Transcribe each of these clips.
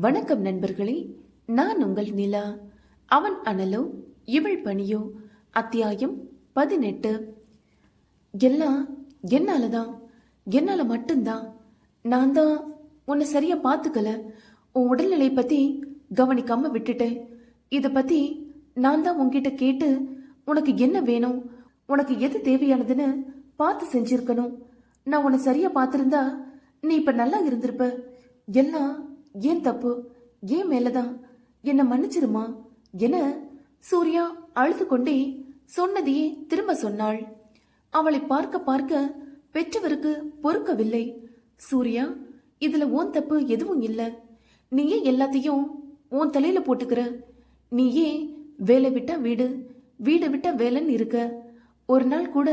வணக்கம் நண்பர்களே, நான் உங்கள் நிலா. அவன் அனலோ இவள் பணியோ. அத்தியாயம் 18. எல்லாம் என்னாலதான், என்னால மட்டும்தான். நான் தான் உன்னை சரியா பாத்துக்கல. உன் உடல்நிலை பத்தி கவனிக்காம விட்டுட்டேன். இத பத்தி நான் தான் உன்கிட்ட கேட்டு உனக்கு என்ன வேணும், உனக்கு எது தேவையானதுன்னு பார்த்து செஞ்சிருக்கணும். நான் உன்னை சரியா பார்த்திருந்தா நீ இப்ப நல்லா இருந்திருப்ப. எல்லாம் ஏன் தப்பு, ஏன் மேலதான். என்ன மன்னிச்சிருமா என சூர்யா அழுது கொண்டே சொன்னதையே திரும்ப சொன்னாள். அவளை பார்க்க பார்க்க பெற்றவருக்கு பொறுக்கவில்லை. சூர்யா, இதுல உன் தப்பு எதுவும் இல்ல. நீயே எல்லாத்தையும் உன் தலையில போட்டுக்கிற. நீயே வேலை விட்டா வீடு, வீடு விட்டா வேலைன்னு இருக்க. ஒரு நாள் கூட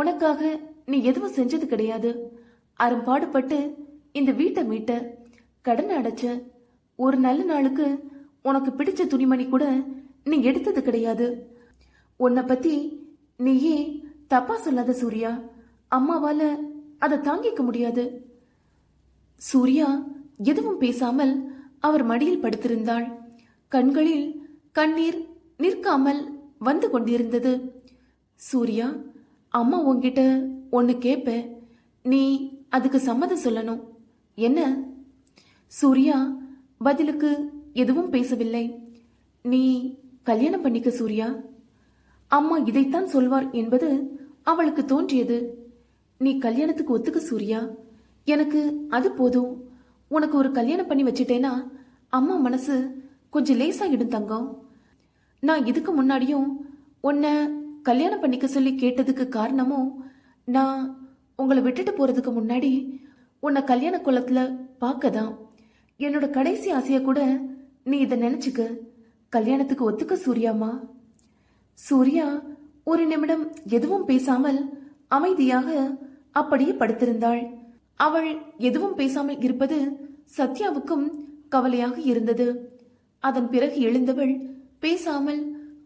உனக்காக நீ எதுவும் செஞ்சது கிடையாது. அரும்பாடுபட்டு இந்த வீட்டை மீட்ட, கடன் அடைச்ச. ஒரு நல்ல நாளுக்கு உனக்கு பிடிச்ச துணிமணி கூட நீ எடுத்தது கிடையாது. உன்னை பத்தி நீயே தப்பா சொல்லாத சூர்யா. அம்மாவால அதை தாங்கிக்க முடியாது. சூர்யா எதுவும் பேசாமல் அவர் மடியில் படுத்திருந்தாள். கண்களில் கண்ணீர் நிற்காமல் வந்து கொண்டிருந்தது. சூர்யா, அம்மா உன்கிட்ட ஒன்னு கேப்ப, நீ அதுக்கு சம்மதம் சொல்லணும். என்ன? சூர்யா பதிலுக்கு எதுவும் பேசவில்லை. நீ கல்யாணம் பண்ணிக்க சூர்யா. அம்மா இதைத்தான் சொல்வார் என்பது அவளுக்கு தோன்றியது. நீ கல்யாணத்துக்கு ஒத்துக்க சூர்யா. எனக்கு அது போதும். உனக்கு ஒரு கல்யாணம் பண்ணி வச்சிட்டேனா அம்மா மனசு கொஞ்சம் லேசாகிடும் தங்கம். நான் இதுக்கு முன்னாடியும் உன்னை கல்யாணம் பண்ணிக்க சொல்லி கேட்டதுக்கு காரணமும், நான் உங்களை விட்டுட்டு போறதுக்கு முன்னாடி உன்னை கல்யாண குளத்துல பார்க்கதான். என்னோட கடைசி ஆசைய கூட நீ இதை நினைச்சுக்க. கல்யாணத்துக்கு ஒத்துக்க சூர்யாமா. சூர்யா ஒரு நிமிடம் எதுவும் பேசாமல் அமைதியாக அப்படியே படுத்திருந்தாள். அவள் எதுவும் பேசாமல் இருப்பது சத்யாவுக்கும் கவலையாக இருந்தது. அதன் பிறகு எழுந்தவள் பேசாமல்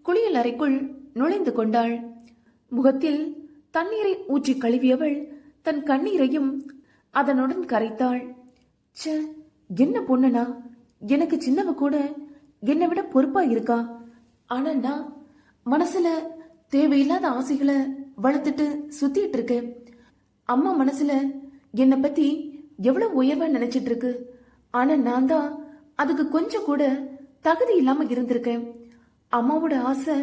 குளியல் அறைக்குள் நுழைந்து கொண்டாள். முகத்தில் தண்ணீரை ஊற்றி கழுவியவள் தன் கண்ணீரையும் அதனுடன் கரைத்தாள். ச்சே, என்ன பொண்ணுனா, எனக்கு சின்னவ கூட என்னை விட பொறுப்பா இருக்கா. ஆனா நான் மனசுல தேவையில்லாத ஆசைகளை வளர்த்துட்டு சுத்திட்டு இருக்கேன். அம்மா மனசுல என்னை பத்தி எவ்வளவு உயர்வா நினைச்சிட்டு இருக்கு. ஆனா நான் தான் அதுக்கு கொஞ்சம் கூட தகுதி இல்லாம இருந்திருக்கேன். அம்மாவோட ஆசை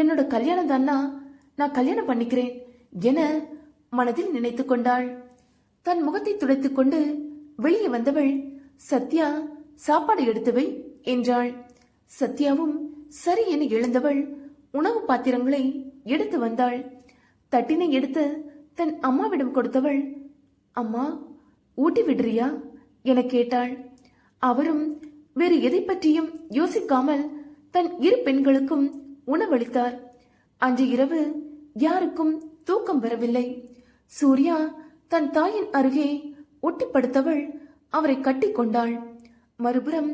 என்னோட கல்யாணம் தானா, நான் கல்யாணம் பண்ணிக்கிறேன் என மனதில் நினைத்து கொண்டாள். தன் முகத்தை துடைத்துக் கொண்டு வெளியே வந்தவள், சத்யா சாப்பாடு எடுத்துவை என்றாள். சத்யாவும் சரி என எழுந்தவள் உணவு பாத்திரங்களை எடுத்து வந்தாள். தட்டினை எடுத்து தன் அம்மாவிடம் கொடுத்தவள், அம்மா ஊட்டி விடுறியா என கேட்டாள். அவரும் வேறு எதை பற்றியும் யோசிக்காமல் தன் இரு பெண்களுக்கும் உணவளித்தார். அன்று இரவு யாருக்கும் தூக்கம் வரவில்லை. சூர்யா தன் தாயின் அருகே ஒட்டி படுத்தவள் அவரை கட்டி கொண்டாள். மறுபுறம்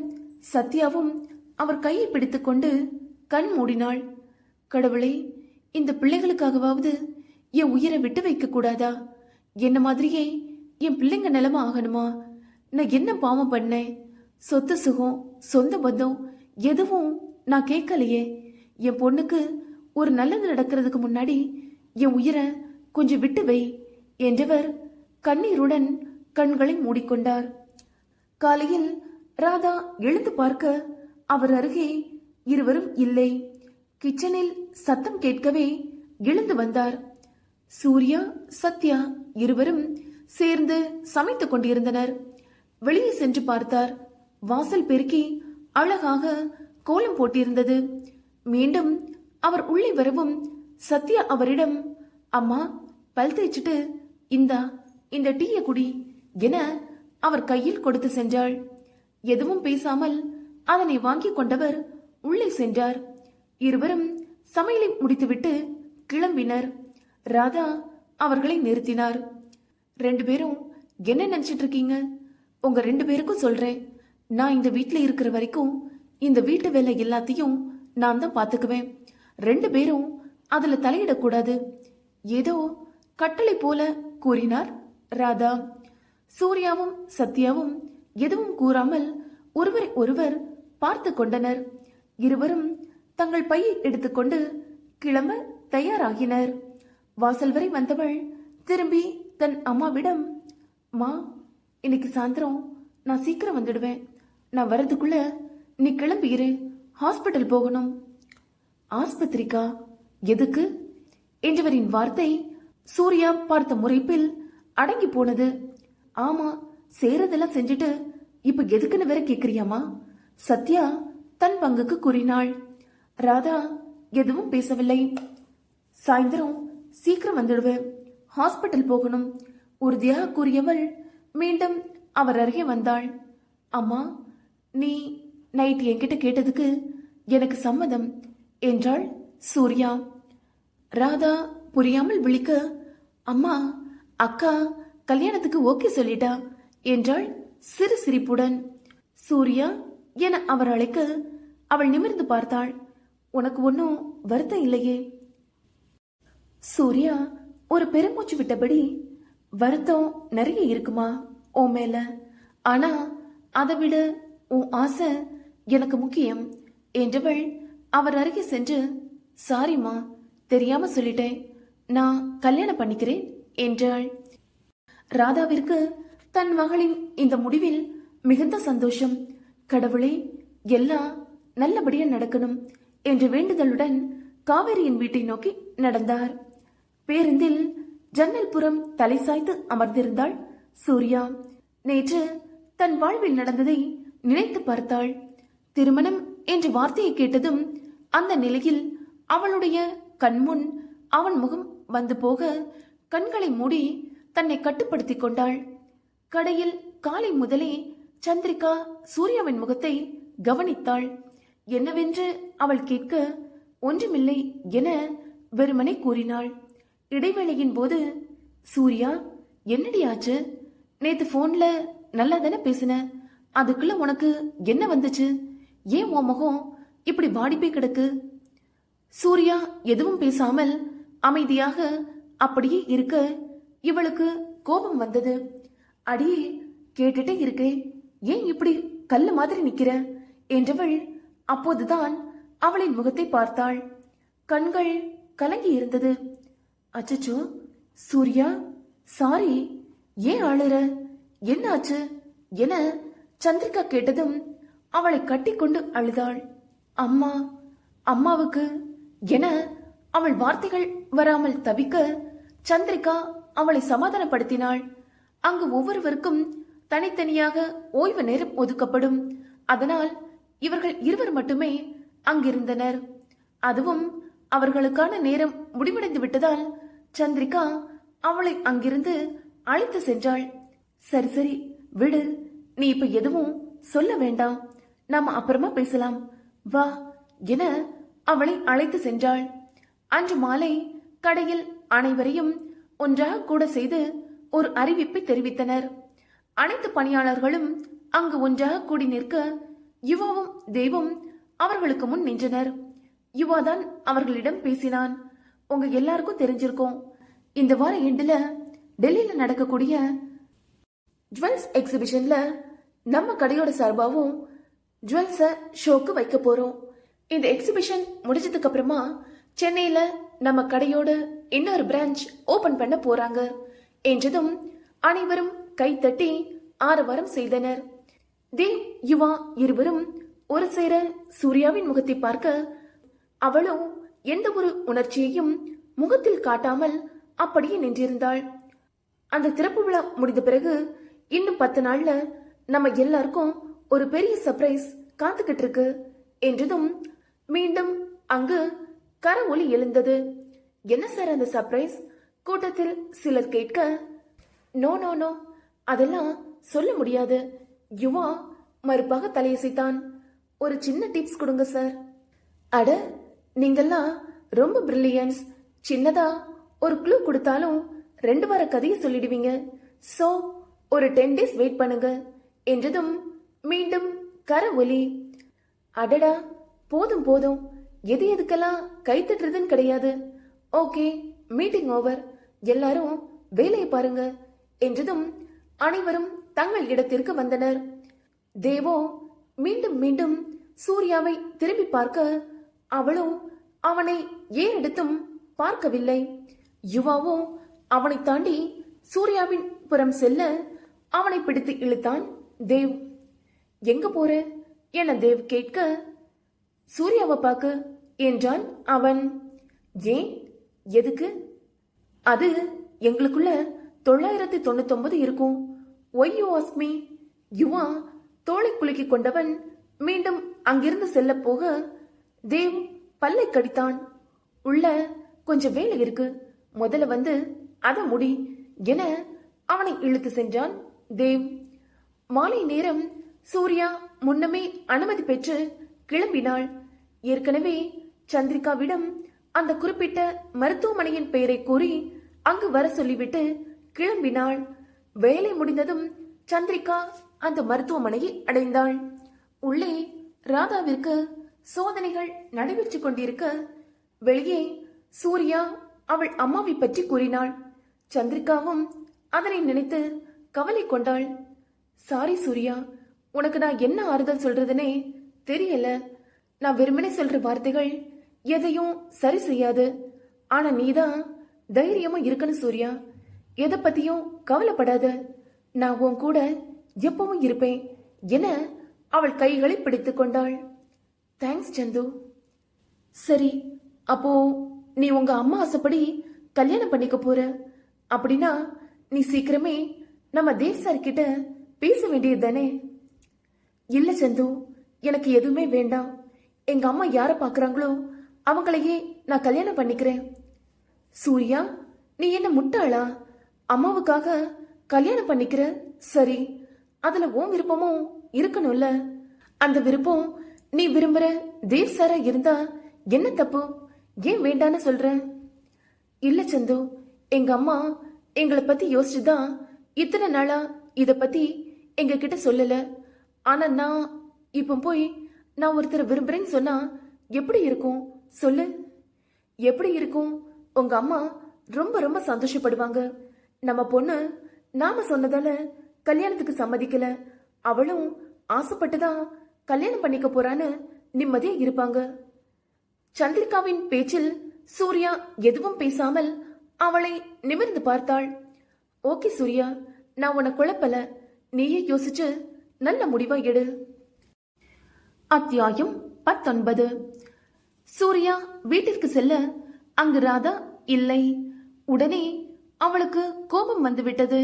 சத்யாவும் அவர் கையை பிடித்துக்கொண்டு கண் மூடினாள். கடவுளே, இந்த பிள்ளைகளுக்காகவாவது என் உயிரை விட்டு வைக்க கூடாதா? என்ன மாதிரியே என் பிள்ளைங்க நிலைமை ஆகணுமா? நான் என்ன பாவம் பண்ணேன்? சொத்து சுகம் சொந்த பந்தம் எதுவும் நான் கேட்கலையே. என் பொண்ணுக்கு ஒரு நல்லது நடக்கிறதுக்கு முன்னாடி என் உயிரை கொஞ்சம் விட்டு வை என்றவர் கண்ணீருடன் கண்களை மூடிக்கொண்டார். காலையில் ராதா எழுந்து பார்க்க அவர் அருகே இருவரும் இல்லை. கிச்சனில் சத்தம் கேட்கவே எழுந்து வந்தார். சூர்யா சத்யா இருவரும் சேர்ந்து சமைத்துக் கொண்டிருந்தனர். வெளியே சென்று பார்த்தார். வாசல் பெருக்கி அழகாக கோலம் போட்டிருந்தது. மீண்டும் அவர் உள்ளே வரவும் சத்யா அவரிடம், அம்மா பல் தேய்ச்சிட்டு இந்த டீய குடி என அவர் கையில் கொடுத்து சென்றாள். எதுவும் பேசாமல் அதனை வாங்கி கொண்டவர் உள்ளே சென்றார். இருவரும் சமையலை முடித்துவிட்டு கிளம்பினர். ராதா அவர்களை நிறுத்தினார். 2 பேரும் என்ன நினைச்சிட்டு இருக்கீங்க? உங்க 2 பேருக்கும் சொல்றேன், நான் இந்த வீட்டுல இருக்கிற வரைக்கும் இந்த வீட்டு வேலை எல்லாத்தையும் நான் தான் பாத்துக்குவேன். 2 பேரும் அதுல தலையிடக்கூடாது. ஏதோ கட்டளை போல கூறினார் ராதா. சூர்யாவும் சத்யாவும் எதுவும் கூறாமல் ஒருவரை ஒருவர் பார்த்து கொண்டனர். இருவரும் தங்கள் பையை எடுத்துக்கொண்டு கிளம்ப தயாராகினர். வாசல் வரை வந்தவள் திரும்பி தன் அம்மாவிடம், மா, இன்னைக்கு சாயந்தரம் நான் சீக்கிரம் வந்துடுவேன். நான் வரதுக்குள்ள நீ கிளம்பிரு, ஹாஸ்பிட்டல் போகணும். ஆஸ்பத்திரிக்கா? எதுக்கு என்றவரின் வார்த்தை சூர்யா பார்த்த முறைப்பில் அடங்கி போனது. ஆமா, சேரதெல்லாம் செஞ்சுட்டு இப்ப எதுக்குன்னு வேற கேக்குறியாமா? சத்யா தன் பங்குக்கு கூறினாள். ராதா எதுவும் பேசவில்லை. சாயந்தரம் சீக்கிரம் வந்துடுவேன், ஹாஸ்பிட்டல் போகணும் உறுதியாக கூறியவள் மீண்டும் அவர் அருகே வந்தாள். அம்மா, நீ நைட் என்கிட்ட கேட்டதுக்கு எனக்கு சம்மதம் என்றாள் சூர்யா. ராதா புரியாமல் விழிக்க, அம்மா, அக்கா கல்யாணத்துக்கு ஓகே சொல்லிட்டா என்றாள் சிறு சிரிப்புடன். சூர்யா என அவர் அழைக்க அவள் நிமிர்ந்து பார்த்தாள். உனக்கு ஒன்னும் வருத்தம் இல்லையே? சூர்யா ஒரு பெருமூச்சு விட்டபடி, வருத்தம் நிறைய இருக்குமா உன் மேல, ஆனா அதை விட உன் ஆசை எனக்கு முக்கியம் என்றவள் அவர் அருகே சென்று, சாரிம்மா, தெரியாம சொல்லிட்டேன், நான் கல்யாணம் பண்ணிக்கிறேன் என்றாள். ராதாவிற்கு தன் மகளின் இந்த முடிவில் மிகுந்த சந்தோஷம். கடவுளே, எல்லாம் நல்லபடியா நடக்கணும் என்ற வேண்டுதலுடன் காவேரியின் வீட்டை நோக்கி நடந்தார். பேருந்தில் ஜன்னல் புறம் தலை சாய்த்து அமர்ந்திருந்தாள் சூர்யா. நேற்று தன் வாழ்வில் நடந்ததை நினைத்து பார்த்தாள். திருமணம் என்ற வார்த்தையை கேட்டதும் அந்த நிலையில் அவளுடைய கண்முன் அவன் முகம் வந்து போக கண்களை மூடி தன்னை கட்டுப்படுத்திக் கொண்டாள். கடையில் காலை முதலே சந்திரிகா சூர்யாவின் முகத்தை கவனித்தாள். என்னவென்று அவள் கேட்க, ஒன்றுமில்லை என வெறுமனே கூறினாள். இடைவேளையின் போது, சூர்யா, என்னடி ஆச்சு? நேத்து போன்ல நல்லா தானே பேசின, அதுக்குள்ள உனக்கு என்ன வந்துச்சு? ஏன் உன் முகம் இப்படி வாடி போய் கிடக்கு? சூர்யா எதுவும் பேசாமல் அமைதியாக அப்படியே இருக்க இவளுக்கு கோபம் வந்தது. அடியே, கேட்டுட்டே இருக்கே, ஏன் இப்படி கல்லு மாதிரி நிக்கிற என்றவள் அப்போதுதான் அவளின் முகத்தை பார்த்தாள். கண்கள் கலங்கி இருந்தது. அச்சச்சோ சூர்யா, சாரி, ஏன் அழுற, என்ன ஆச்சு என சந்திரிகா கேட்டதும் அவளை கட்டிக்கொண்டு அழுதாள். அம்மா, அம்மாவுக்கு என அவள் வார்த்தைகள் வராமல் தவிக்க சந்திரிகா அவளை சமாதானப்படுத்தினாள். அங்கு ஒவ்வொருவருக்கும் தனித்தனியாக ஓய்வு நேரம் ஒதுக்கப்படும். அதனால் இவர்கள் இருவர் மட்டுமே அங்கிருந்தனர். அதுவும் அவர்களுக்கான நேரம் முடிவடைந்து விட்டதால் சந்திரிகா அவளை அங்கிருந்து அழைத்து சென்றாள். சரி சரி விடு, நீ இப்ப எதுவும் சொல்ல வேண்டாம், நாம அப்புறமா பேசலாம், வா என அவளை அழைத்து சென்றாள். அன்று மாலை கடையில் அனைவரையும் ஒன்றாக கூட செய்து ஒரு அறிவிப்பை தெரிவித்தனர். அனைத்து பணியாளர்களும் அங்கு ஒன்றாக கூடி நிற்க யுவாவும் தேவும் அவர்களுக்கு முன் நின்றனர். யுவாதான் அவர்களிடம் பேசினான். உங்க எல்லாருக்கும் தெரிஞ்சிருக்கும், இந்த வார எண்டுல டெல்லியில நடக்கக்கூடிய ஜுவல்ஸ் எக்ஸிபிஷன்ல நம்ம கடையோட சார்பாவும் ஜுவல்ஸ ஷோக்கு வைக்க போறோம். இந்த எக்ஸிபிஷன் முடிஞ்சதுக்கு அப்புறமா சென்னையில நம்ம கடையோட இன்னொரு பிரான்ச் ஓபன் பண்ண போறாங்க என்றதும் அனைவரும் கைத்தட்டி ஆரவாரம் செய்தனர். தேவ் யுவா இருவரும் ஒரு சேர சூர்யாவின் முகத்தை பார்க்க அவளும் எந்த ஒரு உணர்ச்சியையும் முகத்தில் காட்டாமல் அப்படியே நின்றிருந்தாள். அந்த திறப்பு விழா முடிந்த பிறகு இன்னும் 10 நாள்ல நம்ம எல்லாருக்கும் ஒரு பெரிய சர்ப்ரைஸ் காத்துக்கிட்டு இருக்கு என்றதும் மீண்டும் அங்கு கர ஒலி எழுந்தது. என்ன சார் அந்த சர்ப்ரைஸ்? கூட்டத்தில் சிலர் கேட்க, நோ நோ நோ, அதெல்லாம் சொல்ல முடியாது. யுவா மறுப்பாக தலையசைத்தான். ஒரு சின்ன டிப்ஸ் கொடுங்க சார். அட, நீங்கெல்லாம் ரொம்ப பிரில்லியன்ஸ். சின்னதா ஒரு க்ளூ கொடுத்தாலும் 2 வார கதையை சொல்லிடுவீங்க. சோ ஒரு 10 days வெயிட் பண்ணுங்க என்றதும் மீண்டும் கர ஒலி. அடடா, போதும் போதும், எது எதுக்கெல்லாம் கைத்தட்டுறதுன்னு கிடையாது. ஓகே, மீட்டிங் ஓவர், எல்லாரும் வேலையை பாருங்க என்றதும் அனைவரும் தங்கள் இடத்திற்கு வந்தனர். தேவோ மீண்டும் மீண்டும் சூர்யாவை திரும்பி பார்க்க அவளோ அவனை ஏறெடுத்தும் பார்க்கவில்லை. யுவாவோ அவனை தாண்டி சூர்யாவின் புறம் செல்ல அவனை பிடித்து இழுத்தான் தேவ். எங்க போற என தேவ் கேட்க, சூர்யாவை பார்க்க என்றான் அவன். ஏன், எதுக்கு? அது எங்களுக்குள்ள 999 இருக்கும். Why you ask me? Yuva தோளை குலுக்கி கொண்டவன் மீண்டும் அங்கிருந்து செல்ல போக தேவ் பல்லை கடித்தான். உள்ள கொஞ்சம் வேலை இருக்கு, முதல்ல வந்து அத முடி என அவனை இழுத்து சென்றான் தேவ். மாலை நேரம் சூர்யா முன்னமே அனுமதி பெற்று கிளம்பினாள். ஏற்கனவே சந்திரிகாவிடம் அந்த குறிப்பிட்ட மருத்துவமனையின் பெயரை கூறி அங்கு வர சொல்லிவிட்டு கிளம்பினாள். வேலை முடிந்ததும் சந்திரிகா அந்த மருத்துவமனையை அடைந்தாள். உள்ளே ராதாவிற்கு சோதனைகள் நடைபெற்றுக் கொண்டிருக்க வெளியே சூர்யா அவள் அம்மாவை பற்றி கூறினாள். சந்திரிகாவும் அதனை நினைத்து கவலை கொண்டாள். சாரி சூர்யா, உனக்கு நான் என்ன ஆறுதல் சொல்றதுனே தெரியல. நான் வெறுமனே சொல்ற வார்த்தைகள் எதையும் சரி செய்யாது. ஆனா நீதான் தைரியமா இருக்கணும் சூர்யா. எதை பத்தியும் கவலைப்படாத, நான் உன் கூட எப்பவும் இருப்பேன் என அவள் கைகளை பிடித்துக் கொண்டாள். தேங்க்ஸ் சந்து. சரி, அப்போ நீ உங்க அம்மா ஆசைப்படி கல்யாணம் பண்ணிக்க போற அப்படின்னா நீ சீக்கிரமே நம்ம தேவ் சார் கிட்ட பேச வேண்டியது தானே? இல்ல சந்து, எனக்கு எதுவுமே வேண்டாம். எங்க அம்மா யார பாக்குறாங்களோ அவங்களையே நான் கல்யாணம் பண்ணிக்கிறேன். சூர்யா, நீ என்ன முட்டாளா? அம்மாவுக்காக கல்யாணம் பண்ணிக்கிற, சரி, அதுல உன் விருப்பமும் இருக்கணும்ல. அந்த விருப்பம் நீ விரும்புற தேவ் சாரா இருந்தா என்ன தப்பு? ஏன் வேண்டான்னு சொல்ற? இல்ல சந்து, எங்க அம்மா எங்களை பத்தி யோசிச்சுதான் இத்தனை நாளா இத பத்தி எங்க கிட்ட சொல்லல. ஆனா நான் இப்ப போய் நான் ஒருத்தரை விரும்புறேன்னு சொன்னா எப்படி இருக்கும் சொல்லு? எப்படி இருக்கும்? உங்க அம்மா ரொம்ப ரொம்ப சந்தோஷப்படுவாங்க. நம்ம பொண்ணு நாம சொன்னதால கல்யாணத்துக்கு சம்மதிக்கல, அவளும் ஆசைப்பட்டுதான் கல்யாணம் பண்ணிக்க போறான்னு நிம்மதியா இருப்பாங்க. சந்திரிகாவின் பேச்சில் சூர்யா எதுவும் பேசாமல் அவளை நிமிர்ந்து பார்த்தாள். ஓகே சூர்யா, நான் உன்னை குழப்பல, நீயே யோசிச்சு நல்ல முடிவா எடு. அத்தியாயம் 19. சூர்யா வீட்டிற்கு செல்ல அங்கு ராதா இல்லை. உடனே அவளுக்கு கோபம் வந்துவிட்டது.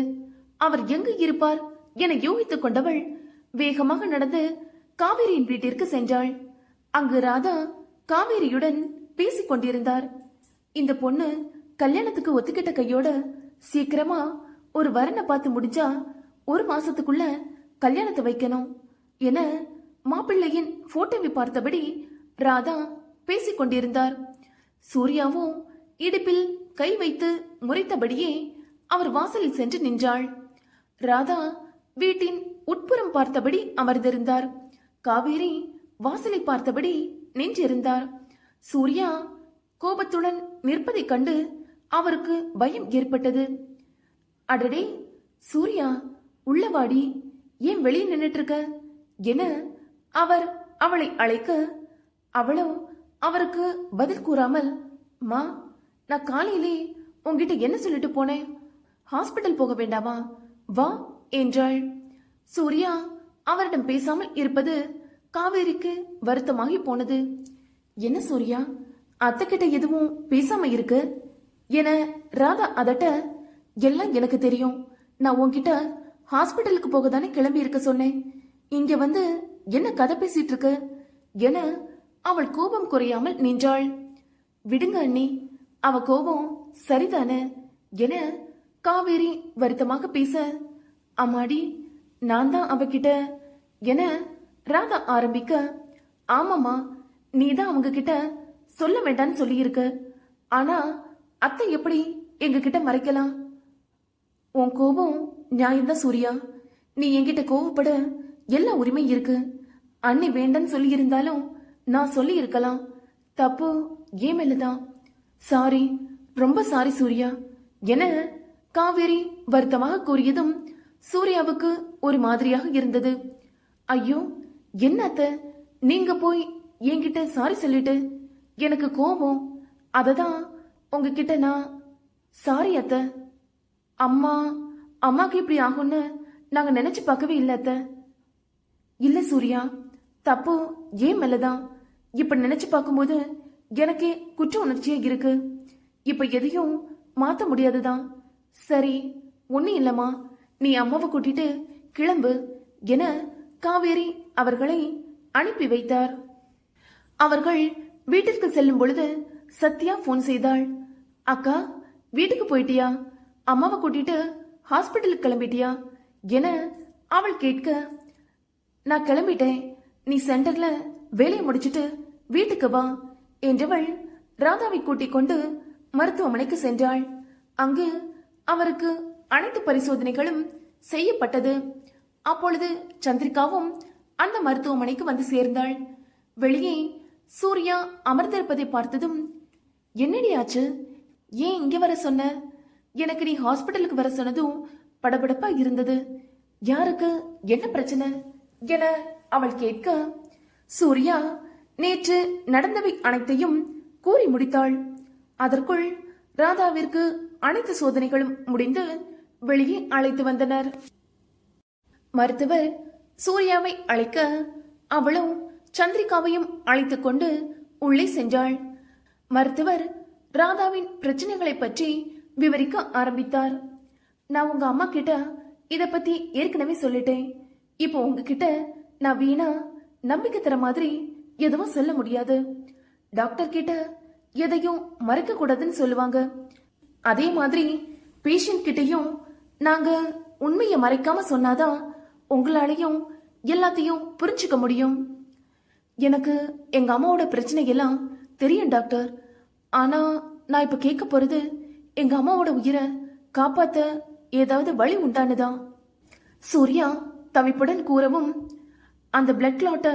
அவர் எங்கு இருப்பார் என யூகித்துக் கொண்டவள் வேகமாக நடந்து காவேரியின் வீட்டிற்கு சென்றாள். அங்கு ராதா காவேரியுடன் பேசிக் கொண்டிருந்தார். இந்த பொண்ணு கல்யாணத்துக்கு ஒத்துக்கிட்ட கையோட சீக்கிரமா ஒரு வரனை பார்த்து முடிஞ்சா 1 மாசத்துக்குள்ள கல்யாணத்தை வைக்கணும் என மாப்பிள்ளையின் போட்டோவை பார்த்தபடி ராதா பேசிக் கொண்டிருந்தார். சூர்யாவும் இடுப்பில் கை வைத்து முறைத்தபடியே அவர் வாசலில் சென்று நின்றாள். ராதா வீட்டின் உட்புறம் பார்த்தபடி அமர்ந்திருந்தார். காவேரி வாசலை பார்த்தபடி நின்றிருந்தார். சூர்யா கோபத்துடன் நிற்பதைக் கண்டு அவருக்கு பயம் ஏற்பட்டது. அடடே சூர்யா, உள்ளவாடி, ஏன் வெளியே நின்னுட்டு இருக்க என அவர் அவளை அழைக்க அவளோ அவருக்கு பதில் கூறாமல், மா, நான் காலையிலே உங்ககிட்ட என்ன சொல்லிட்டு போனேன்? ஹாஸ்பிட்டல் போக வேண்டாமா, வா என்றாள். சூர்யா அவரிடம் பேசாமல் இருப்பது காவேரிக்கு வருத்தமாகி போனது. என்ன சூர்யா, அத்தை கிட்ட எதுவும் பேசாம இருக்கு என ராதா அதட்ட, எல்லாம் எனக்கு தெரியும். நான் உன்கிட்ட ஹாஸ்பிட்டலுக்கு போக தானே கிளம்பி இருக்க சொன்னேன். இங்க வந்து என்ன கதை பேசிட்டு இருக்கு என அவள் கோபம் குறையாமல் நின்றாள். விடுங்க அண்ணி, அவ கோபம் சரிதானே என காவேரி வருத்தமாக பேச, அம்மாடி, நான் தான் அவகிட்ட என ராதா ஆரம்பிக்க, ஆமாமா, நீதான் அவங்க கிட்ட சொல்ல வேண்டான்னு சொல்லியிருக்க. ஆனா அத்தை எப்படி எங்க கிட்ட மறைக்கலாம்? உன் கோபம் நியாயம்தான் சூர்யா. நீ என்கிட்ட கோவப்பட எல்லா உரிமை இருக்கு. அண்ணி வேண்டான்னு சொல்லி இருந்தாலும் நான் சொல்லி இருக்கலாம். தப்பு ஏன் மேலதான். சாரி, ரொம்ப சாரி சூர்யா என காவேரி வருத்தமாக கூறியதும் சூர்யாவுக்கு ஒரு மாதிரியாக இருந்தது. ஐயோ, என்ன அத்தை, நீங்க போய் என்கிட்ட சாரி சொல்லிட்டு எனக்கு கோபம், அததான் உங்ககிட்ட நான் சாரி அத்தை. அம்மா அம்மாக்கு இப்படி ஆகும்னு நாங்க நினைச்சு பார்க்கவே இல்லை அத்தை. இல்ல சூர்யா, தப்பு ஏன் மேலதான். இப்ப நினைச்சு பார்க்கும்போது எனக்கே குற்ற உணர்ச்சியா இருக்கு. இப்ப எதையும் மாத்த முடியாதுதான். சரி, ஒன்னும் இல்லம்மா, நீ அம்மாவை கூட்டிட்டு கிளம்பு என காவேரி அவர்களை அனுப்பி வைத்தார். அவர்கள் வீட்டிற்கு செல்லும் பொழுது சத்யா போன் செய்தாள். அக்கா, வீட்டுக்கு போயிட்டியா? அம்மாவை கூட்டிட்டு ஹாஸ்பிட்டலுக்கு கிளம்பிட்டியா என அவள் கேட்க, நான் கிளம்பிட்டேன், நீ சென்டர்ல வேலையை முடிச்சிட்டு வீட்டுக்கு வா என்றவள் ராதாவை கூட்டிக் கொண்டு மருத்துவமனைக்கு சென்றாள். அங்கு அவருக்கு அனைத்து பரிசோதனைகளும் செய்யப்பட்டது. அப்பொழுது சந்திரிகாவும் அந்த மருத்துவமனைக்கு வந்து சேர்ந்தாள். வெளியே சூர்யா அமர்ந்திருப்பதை பார்த்ததும், என்னடி ஆச்சு, ஏன் இங்க வர சொன்ன? எனக்கு நீ ஹாஸ்பிட்டலுக்கு வர சொன்னதும் படபடப்பா இருந்தது. யாருக்கு என்ன பிரச்சனை என அவள் கேட்க, சூர்யா நேற்று நடந்தவை அனைத்தையும் கூறி முடித்தாள். அதற்குள் ராதாவிற்கு அனைத்து சோதனைகளும் முடிந்து வெளியே அழைத்து வந்தனர். மருத்துவர் சூர்யாவை அழைக்க அவளும் சந்திரிகாவையும் அழைத்துக் கொண்டு உள்ளே சென்றாள். மருத்துவர் ராதாவின் பிரச்சனைகளை பற்றி விவரிக்க ஆரம்பித்தார். நான் உங்க அம்மா கிட்ட இத பத்தி ஏற்கனவே சொல்லிட்டேன். இப்போ உங்ககிட்ட நான் வீணா நம்பிக்கை தர மாதிரி எதுவும் சொல்ல முடியாது. டாக்டர் கிட்ட எதையும் மறைக்க கூடாதுன்னு சொல்லுவாங்க. அதே மாதிரி பேஷண்ட் கிட்டையும் நாங்க உண்மையை மறைக்காம சொன்னாதான் உங்களாலையும் எல்லாத்தையும் புரிஞ்சுக்க முடியும். எனக்கு எங்க அம்மாவோட பிரச்சனை எல்லாம் தெரியும் டாக்டர். ஆனா நான் இப்ப கேட்க போறது, எங்க அம்மாவோட உயிரை காப்பாத்த ஏதாவது வழி உண்டானுதான். சூர்யா தவிப்புடன் கூறவும், அந்த பிளட் கிளாட்டை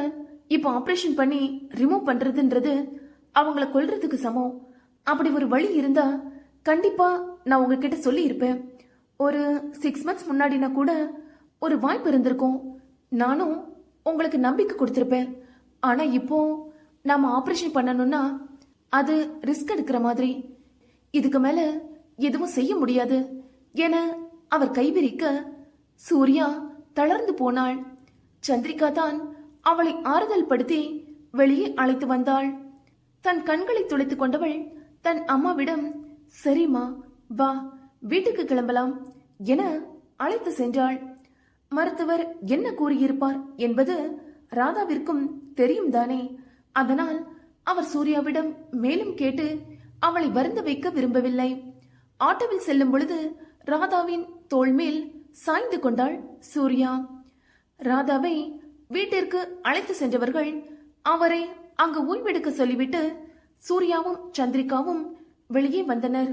இப்ப ஆபரேஷன் பண்ணி ரிமூவ் பண்றதுன்றது அவங்கள கொல்றதுக்கு சமம். அப்படி ஒரு வழி இருந்தா கண்டிப்பா நான் உங்ககிட்ட சொல்லி இருப்பேன். ஒரு 6 months முன்னாடினா கூட ஒரு வாய்ப்பு இருந்திருக்கும். நானும் உங்களுக்கு நம்பிக்கை கொடுத்திருப்பேன். ஆனா இப்போ நாம ஆபரேஷன் பண்ணணும்னா அது ரிஸ்க் எடுக்கிற மாதிரி. இதுக்கு மேல எதுவும் செய்ய முடியாது என அவர் கைவிரிக்க சூர்யா தளர்ந்து போனாள். சந்திரிகா தான் அவளை ஆறுதல் படுத்தி வெளியே அழைத்து வந்தாள். தன் கண்களை துளைத்துக் கொண்டவள் தன் அம்மாவிடம், சரிம்மா வா, வீட்டுக்கு கிளம்பலாம் என அழைத்து சென்றாள். மருத்துவர் என்ன கூறியிருப்பார் என்பது ராதாவிற்கும் தெரியும் தானே. அதனால் அவர் சூர்யாவிடம் மேலும் கேட்டு அவளை வருந்த வைக்க விரும்பவில்லை. ஆட்டோவில் செல்லும் பொழுது ராதாவின் தோள் மேல் சாய்ந்து கொண்டாள் சூர்யா. ராதாவை வீட்டிற்கு அழைத்து சென்றவர்கள் அவரை அங்கு ஓய்வெடுக்க சொல்லிவிட்டு சூர்யாவும் சந்திரிகாவும் வெளியே வந்தனர்.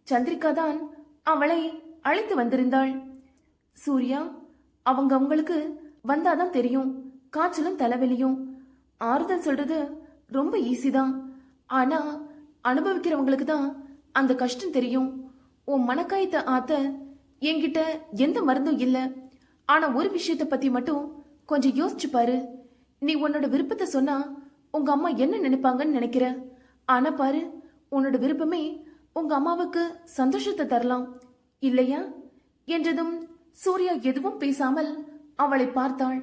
சந்திரிகா தான் அவளை அழைத்து வந்திருந்தாள். சூர்யா, அவங்களுக்கு வந்தாதான் தெரியும் காய்ச்சலும் தலைவலியும். ஆறுதல் சொல்றது ரொம்ப ஈஸி தான். ஆனா அனுபவிக்கிறவங்களுக்கு தான் அந்த கஷ்டம் தெரியும். உன் மனக்காயத்தை ஆத்த என்கிட்ட எந்த மருந்தும் இல்ல. ஆனா ஒரு விஷயத்தை பத்தி மட்டும் கொஞ்சம் யோசிச்சு பாரு. நீ உன்னோட விருப்பத்தை சொன்னா உங்க அம்மா என்ன நினைப்பாங்கன்னு நினைக்கிற. ஆனா பாரு, உன்னோட விருப்பமே உங்க அம்மாவுக்கு சந்தோஷத்தை தரலாம் இல்லையா என்றதும் சூர்யா எதுவும் பேசாமல் அவளை பார்த்தாள்.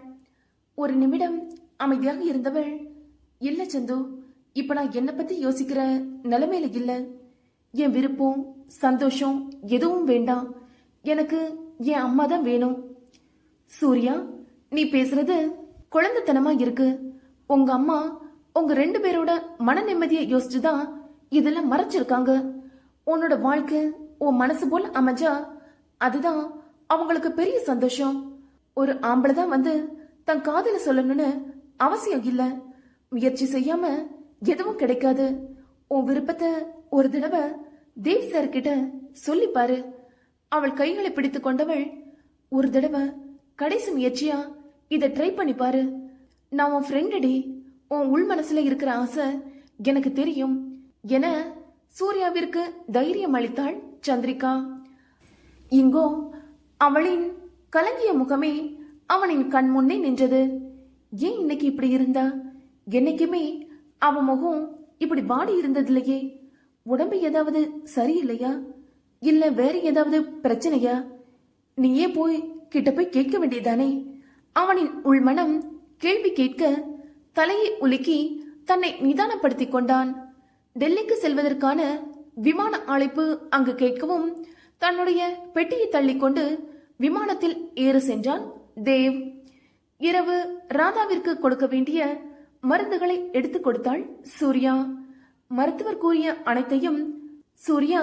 ஒரு நிமிடம் அமைதியாக இருந்தவள், இல்ல சந்து, இப்ப நான் என்ன பத்தி யோசிக்கிற நிலைமையில இல்ல. என் விருப்பம் சந்தோஷம் எதுவும் வேண்டாம். எனக்கு என் அம்மா தான் வேணும். சூர்யா, நீ பேசுறது குழந்தைத்தனமா இருக்கு. உங்க அம்மா உங்க 2 பேரோட மன நிம்மதியை யோசிச்சுதான் இதெல்லாம் மறைச்சிருக்காங்க. உன்னோட வாழ்க்கை உன் மனசு போல அமைஞ்சா அதுதான் அவங்களுக்கு பெரிய சந்தோஷம். ஒரு ஆம்பளை தான் வந்து தன் காதல சொல்லணும்னு அவசியம் இல்ல. முயற்சி செய்யாம எதுவும் கிடைக்காது. உன் விருப்பத்தை ஒரு தடவை தேவ் சார் கிட்ட சொல்லி பாரு. அவள் கைகளை பிடித்து கொண்டவள், ஒரு தடவை கடைசி முயற்சியா இதை ட்ரை பண்ணி பாரு. நான் உன் ஃப்ரெண்டடி, உன் உள் மனசுல இருக்கிற ஆசை எனக்கு தெரியும் என சூர்யாவிற்கு தைரியம் அளித்தாள் சந்திரிகா. இங்கோ அவளின் கலங்கிய முகமே அவனின் கண் முன்னே நின்றது. ஏன் இன்னைக்கு இப்படி இருந்தா? என்னைக்குமே அவ முகம் இப்படி வாடி இருந்தது இல்லையே. உடம்பு ஏதாவது சரியில்லையா? இல்ல வேற ஏதாவது பிரச்சனையா? நீயே கிட்ட போய் கேட்க வேண்டியதானே? அவனின் உள்மனம் கேள்வி கேட்க தலையை உலுக்கி தன்னை நிதானப்படுத்திக் கொண்டான். டெல்லிக்கு செல்வதற்கான விமான அழைப்பு அங்கு கேட்கவும் தன்னுடைய பெட்டியை தள்ளிக்கொண்டு விமானத்தில் ஏற சென்றான் தேவ். இரவு ராதாவிற்கு கொடுக்க வேண்டிய மருந்துகளை எடுத்துக் கொடுத்தாள் சூர்யா. மருத்துவர் கூறிய அனைத்தையும் சூர்யா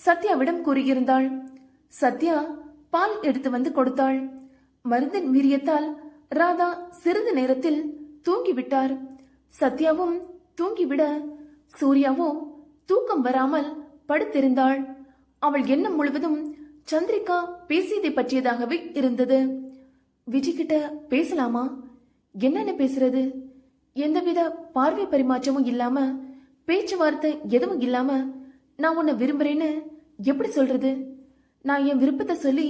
சத்யாவிடம் கூறியிருந்தாள். சத்யா பால் எடுத்து வந்து கொடுத்தாள். மருந்தின் வீரியத்தால் ராதா சிறிது நேரத்தில் தூங்கிவிட்டார். சத்யாவும் தூங்கிவிட சூர்யாவோ தூக்கம் வராமல் படுத்திருந்தாள். அவள் எண்ணம் முழுவதும் சந்திரிகா பேசியதை பற்றியதாகவே இருந்தது. விஜய் கிட்ட பேசலாமா? என்னென்ன பேசுறது? எந்தவித பார்வை பரிமாற்றமும் இல்லாம, பேச்சுவார்த்தை எதுவும் இல்லாம நான் உன்னை விரும்புறேன்னு எப்படி சொல்றது? நான் என் விருப்பத்தை சொல்லி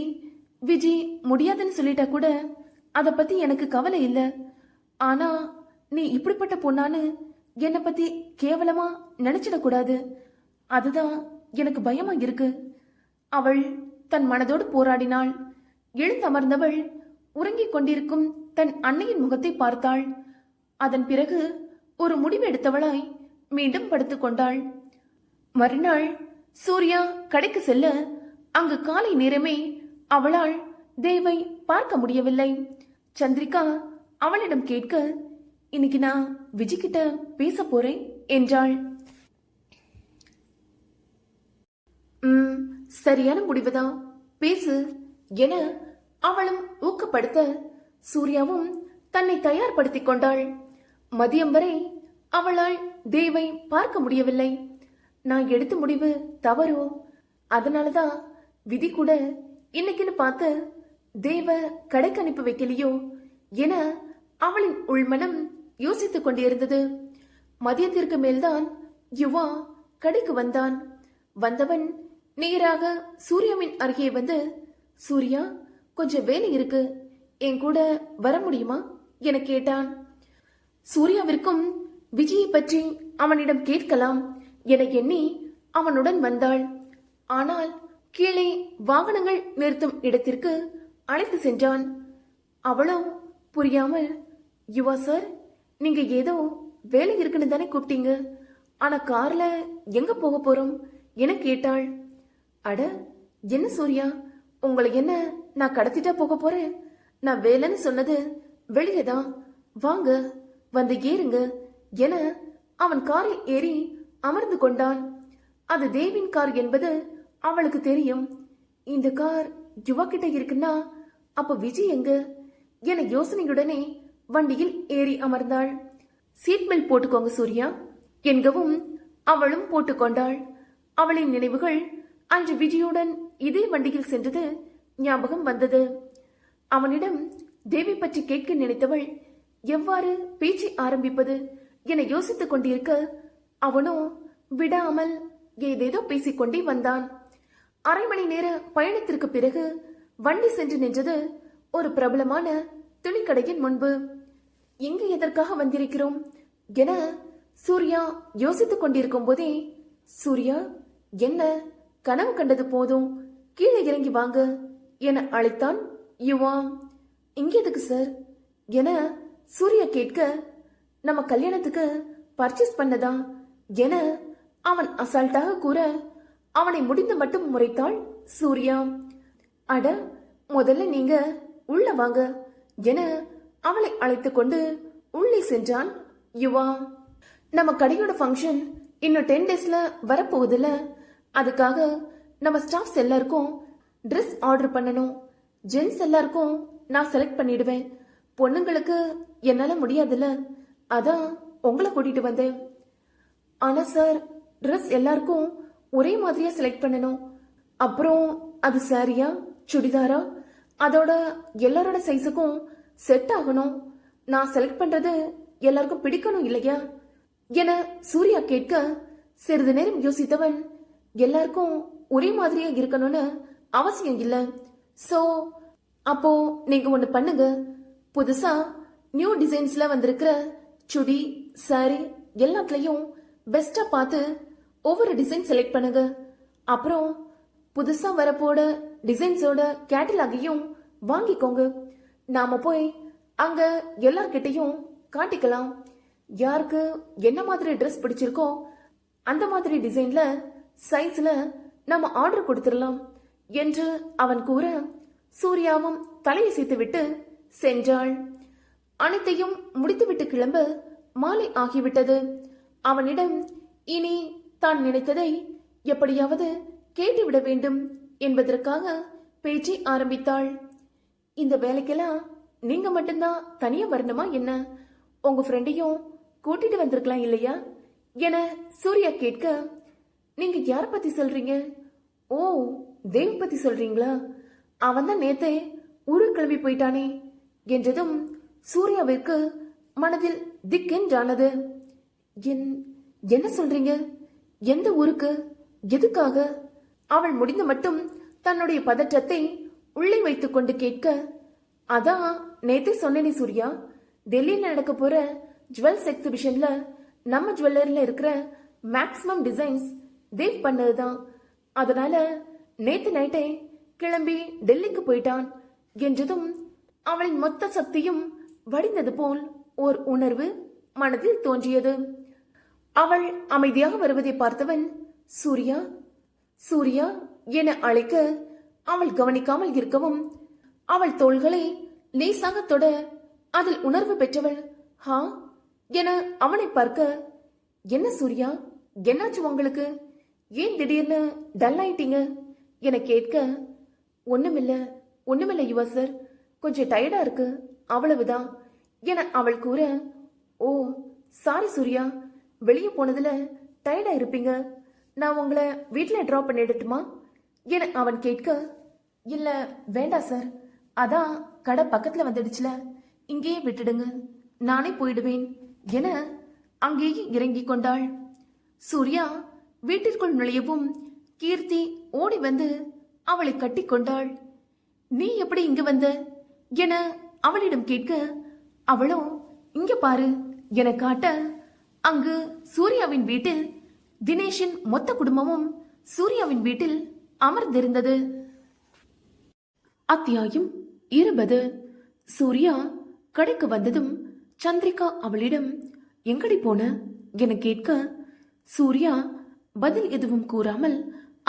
விஜய் முடியாதுன்னு சொல்லிட்டா கூட அத பத்தி எனக்கு கவலை இல்லை. ஆனா நீ இப்படிப்பட்ட பொண்ணான்னு என்னை பத்தி கேவலமா நினைச்சிடக்கூடாது. அதுதான் எனக்கு பயமா இருக்கு. அவள் தன் மனதோடு போராடினாள். எழுந்தமர்ந்தவள் உறங்கிக் கொண்டிருக்கும் தன் அன்னையின் முகத்தை பார்த்தாள். அதன் பிறகு ஒரு முடிவு எடுத்தவளாய் மீண்டும் படுத்துக் கொண்டாள். மறுநாள் சூர்யா கடைக்கு செல்ல அங்கு காலை நேரமே அவளால் தேவை பார்க்க முடியவில்லை. சந்திரிகா அவளிடம் கேட்க, இன்னைக்கு நான் விஜய் கிட்ட பேச போறேன் என்றாள். சரியான முடிவுதான், பேசு என அவளும் ஊக்கப்படுத்த சூர்யாவும் தன்னை தயார்படுத்திக் கொண்டாள். மதியம் வரை அவளால் தேவை பார்க்க முடியவில்லை. நான் எடுத்த முடிவு தவறோ? அதனாலதான் விதி கூட இன்னைக்குன்னு பார்த்து தேவ கடைக்கு அனுப்பி வைக்கலையோ என அவளின் உள்மனம் யோசித்துக் கொண்டிருந்தது. மதியத்திற்கு மேல்தான் யுவா கடைக்கு வந்தான். வந்தவன் நேராக சூர்யாவின் அருகே வந்து, சூர்யா, கொஞ்சம் வேலை இருக்கு, என் கூட வர முடியுமா என கேட்டான். சூர்யாவிற்கும் விஜயை பற்றி அவனிடம் கேட்கலாம் என எண்ணி அவனுடன் வந்தாள். ஆனால் கீழே வாகனங்கள் நிறுத்தும் இடத்திற்கு அழைத்து சென்றான். அவளோ புரியாமல், யுவா சார், நீங்க ஏதோ வேலை இருக்குன்னு தானே கூப்பிட்டீங்க, ஆனா கார்ல எங்க போக போறோம் என கேட்டாள். அட என்ன சூர்யா, உங்களை என்ன நான் கடத்திட்டா போக போறேன்? நான் வேலைன்னு சொன்னது வெளியேதான், வாங்க வந்து ஏறுங்க என அவன் காரில் ஏறி அமர்ந்து கொண்டான். அது தேவின் கார் என்பது அவளுக்கு தெரியும். இந்த கார் யுவா கிட்ட இருக்குன்னா அப்ப விஜய் எங்க என யோசனையுடனே வண்டியில் ஏறி அமர்ந்தாள். சீட் பெல்ட் போட்டுக்கோங்க சூர்யா என்கவும் அவளும் போட்டுக்கொண்டாள். அவளின் நினைவுகள் அன்று விஜயுடன் இதே வண்டியில் சென்றது ஞாபகம் வந்தது. அவனிடம் தேவி பற்றி கேட்க நினைத்தவள் எவ்வாறு பேச்சை ஆரம்பிப்பது என யோசித்துக் கொண்டிருக்க அவனோ விடாமல் ஏதேதோ பேசிக்கொண்டே வந்தான். அரை மணி நேர பயணத்திற்கு பிறகு வண்டி சென்று நின்றது ஒரு பிரபலமான துணிக்கடையின் முன்பு. இங்கு எதற்காக வந்திருக்கிறோம் என சூர்யா யோசித்துக் கொண்டிருக்கும் போதே, சூர்யா, என்ன கனவு கண்டது போதும், கீழே இறங்கி வாங்க என அழைத்தான் யுவா. இங்க எதுக்கு சார் என சூர்யா கேட்க, நம்ம கல்யாணத்துக்கு பர்ச்சேஸ் பண்ணதா என அவன் அசால்ட்டாக கூற அவனை முடிந்த மட்டும் முறைத்தாள் சூர்யா. அட, முதல்ல நீங்க உள்ள வாங்க என அவளை அழைத்துக் கொண்டு உள்ளே சென்றான் யுவா. நம்ம கடையோட ஃபங்க்ஷன் இன்னும் 10 daysல வரப்போகுதுல, அதுக்காக நம்ம ஸ்டாஃப்ஸ் எல்லாருக்கும் ட்ரெஸ் ஆர்டர் பண்ணணும். ஜென்ஸ் எல்லாருக்கும் நான் செலக்ட் பண்ணிடுவேன். பொண்ணுங்களுக்கு என்னால முடியாதுல்ல, அதான் உங்களை கூட்டிட்டு வந்தேன். ஆனா சார், ட்ரெஸ் எல்லாருக்கும் ஒரே மாதிரியா செலக்ட் பண்ணணும். அப்புறம் அது சாரியா சுடிதாரா, அதோட எல்லாரோட சைஸுக்கும் செட் ஆகணும். நான் செலக்ட் பண்றது எல்லாருக்கும் பிடிக்கணும் இல்லையா என சூர்யா கேட்க, சிறிது நேரம் யோசித்தவன், எல்லாருக்கும் ஒரே மாதிரியா இருக்கணும்னு அவசியம் இல்லை. சோ அப்போ நீங்க ஒண்ணு பண்ணுங்க, புதுசா நியூ டிசைன்ஸ்ல வந்திருக்கிற சுடி சாரி எல்லாத்துலயும் பெஸ்டா பார்த்து ஒவ்வொரு டிசைன் செலக்ட் பண்ணுங்க. அப்புறம் புதுசா வரப்போட டிசைன்ஸோட கேட்டலாகையும் வாங்கிக்கோங்க. நாம போய் அங்க எல்லார்கிட்டையும் காட்டிக்கலாம். யாருக்கு என்ன மாதிரி ட்ரெஸ் பிடிச்சிருக்கோ அந்த மாதிரி டிசைன்ல சைஸ்ல நம்ம ஆர்டர் கொடுத்துடலாம் என்று அவன் கூற சூர்யாவும் தலையசைத்து விட்டு சென்றாள். அனைத்தையும் முடித்துவிட்டு கிளம்ப மாலை ஆகிவிட்டது. அவனிடம் இனி தான் நினைத்ததை எப்படியாவது கேட்டுவிட வேண்டும் என்பதற்காக பேச்சை ஆரம்பித்தாள். இந்த வேலைக்கெல்லாம் நீங்க மட்டும்தான் தனியா வரணுமா என்ன? உங்க ஃப்ரெண்டையும் கூட்டிட்டு வந்திருக்கலாம் இல்லையா என சூர்யா கேட்க, நீங்க யார பத்தி சொல்றீங்க? ஓ, தேவ் பத்தி சொல்றீங்களா? அவன் தான் நேத்தே ஊருக்கு கிளம்பி போயிட்டானே என்றதும் சூர்யாவிற்கு மனதில் திக்கென்றானது. என்ன சொல்றீங்க? எந்த ஊருக்கு? எதுக்காக? அவள் முடிந்த மட்டும் தன்னுடைய பதற்றத்தை உள்ளே வைத்துக் கொண்டு கேட்க, அதான் நேத்தே சொன்னேனே சூர்யா, டெல்லியில நடக்க போற ஜுவல்ஸ் எக்ஸிபிஷன்ல நம்ம ஜுவல்லரில இருக்கிற மேக்ஸிமம் டிசைன்ஸ் தேவ் பண்ணதுதான். அதனால நேத்து நைட்டே கிளம்பி டெல்லிக்கு போயிட்டான் என்றதும் அவளின் மொத்த சக்தியும் வடிந்தது போல் ஓர் உணர்வு மனதில் தோன்றியது. அவள் அமைதியாக வருவதை பார்த்தவன் சூர்யா சூர்யா என அழைக்க அவள் கவனிக்காமல் இருக்கவும் அவள் தோள்களை லேசாக தொட அதில் உணர்வு பெற்றவள் ஹா என அவனை பார்க்க, என்ன சூர்யா, என்னாச்சு உங்களுக்கு? ஏன் திடீர்னு டல் ஆயிட்டீங்க என கேட்க, ஒண்ணுமில்ல யுவா சார், கொஞ்சம் டயர்டா இருக்கு அவ்வளவுதான் என அவள் கூற, ஓ சாரி சூர்யா, வெளியே போனதுல டயர்டா இருப்பீங்க, நான் உங்களை வீட்டுல டிராப் பண்ணிடட்டுமா என அவன் கேட்க, இல்ல வேண்டாம் சார், அதான் கடை பக்கத்துல வந்துடுச்சுல, இங்கேயே விட்டுடுங்க, நானே போயிடுவேன் என அங்கேயே இறங்கிக் கொண்டாள். சூர்யா வீட்டிற்குள் நுழையவும் கீர்த்தி ஓடி வந்து அவளை கட்டி கொண்டாள். நீ எப்படி இங்க வந்த என அவளிடம் கேட்க, அவளோ இங்க பாரு என காட்ட, அங்கு சூர்யாவின் வீட்டில் தினேஷின் மொத்த குடும்பமும் சூர்யாவின் வீட்டில் அமர்ந்திருந்தது. அத்தியாயம் 20. சூர்யா கடைக்கு வந்ததும் சந்திரிகா அவளிடம் எங்கடி போன என கேட்க, சூர்யா பதில் எதுவும் கூறாமல்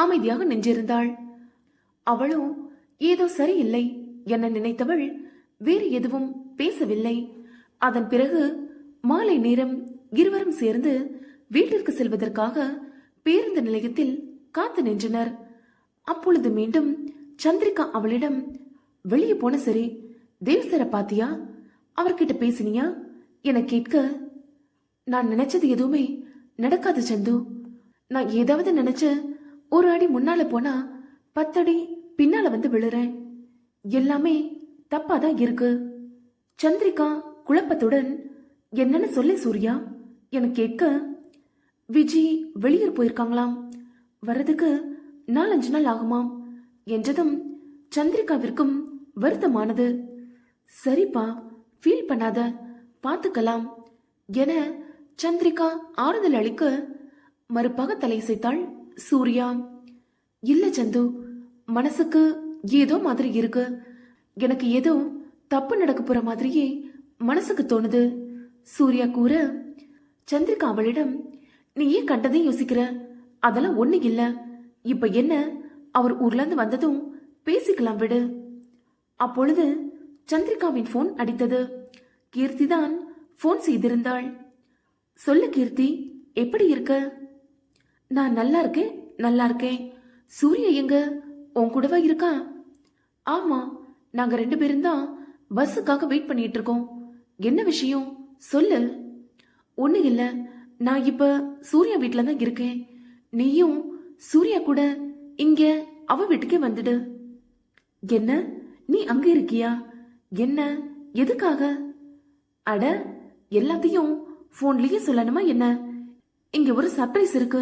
அமைதியாக நின்றிருந்தாள். அவளோ ஏதோ சரியில்லை என நினைத்தவள் வேறு எதுவும் பேசவில்லை. அதன் பிறகு மாலை நேரம் இருவரும் சேர்ந்து வீட்டிற்கு செல்வதற்காக பேருந்து நிலையத்தில் காத்து நின்றனர். அப்பொழுது மீண்டும் சந்திரிகா அவளிடம், வெளியே போன சரி, தேவசர பாத்தியா, அவர்கிட்ட பேசினியா என கேட்க, நான் நினைச்சது எதுவுமே நடக்காது சந்து. நான் ஏதாவது நினைச்ச ஒரு அடி முன்னால போனா 10 அடி பின்னால வந்து விழுறேன். எல்லாமே தப்பாதான் இருக்கு. சந்திரிகா குழப்பத்துடன், என்னன்னு சொல்லி சூர்யா என கேட்க, விஜி வெளியூர் போயிருக்காங்களாம், வர்றதுக்கு 4-5 நாள் ஆகுமாம் என்றதும் சந்திரிகாவிற்கும் வருத்தமானது. சரிப்பா, ஃபீல் பண்ணாத, பார்த்துக்கலாம் என சந்திரிகா ஆறுதல் அளிக்க மறுப்பாக தலையசைத்தாள் சூர்யா. இல்ல சந்து, மனசுக்கு ஏதோ மாதிரி இருக்கு. எனக்கு ஏதோ தப்பு நடக்க போற மாதிரியே மனசுக்கு தோணுது சூர்யா கூற, சந்திரிகா அவளிடம், நீ ஏன் கண்டதை யோசிக்கிற? அதெல்லாம் ஒண்ணு இல்ல. இப்ப என்ன, அவர் ஊர்ல இருந்து வந்ததும் பேசிக்கலாம் விடு. அப்பொழுது சந்திரிகாவின் போன் அடித்தது. கீர்த்தி தான் போன் செய்திருந்தாள். சொல்லு கீர்த்தி, எப்படி இருக்க? நான் நல்லா இருக்கேன். சூர்யா எங்க, உன் கூடவா இருக்கா? ஆமா, நாங்க 2 பேரும் தான் பஸ்ஸுக்காக வெயிட் பண்ணிட்டு இருக்கோம். என்ன விஷயம் சொல்லு. ஒண்ணு இல்ல, நான் இப்ப சூர்யா வீட்டுல தான் இருக்கேன். நீயும் சூர்யா கூட இங்க அவ வீட்டுக்கே வந்துடு. என்ன, நீ அங்க இருக்கியா? என்ன, எதுக்காக? அட, எல்லாத்தையும் போன்லயே சொல்லணுமா என்ன? இங்க ஒரு சர்ப்ரைஸ் இருக்கு.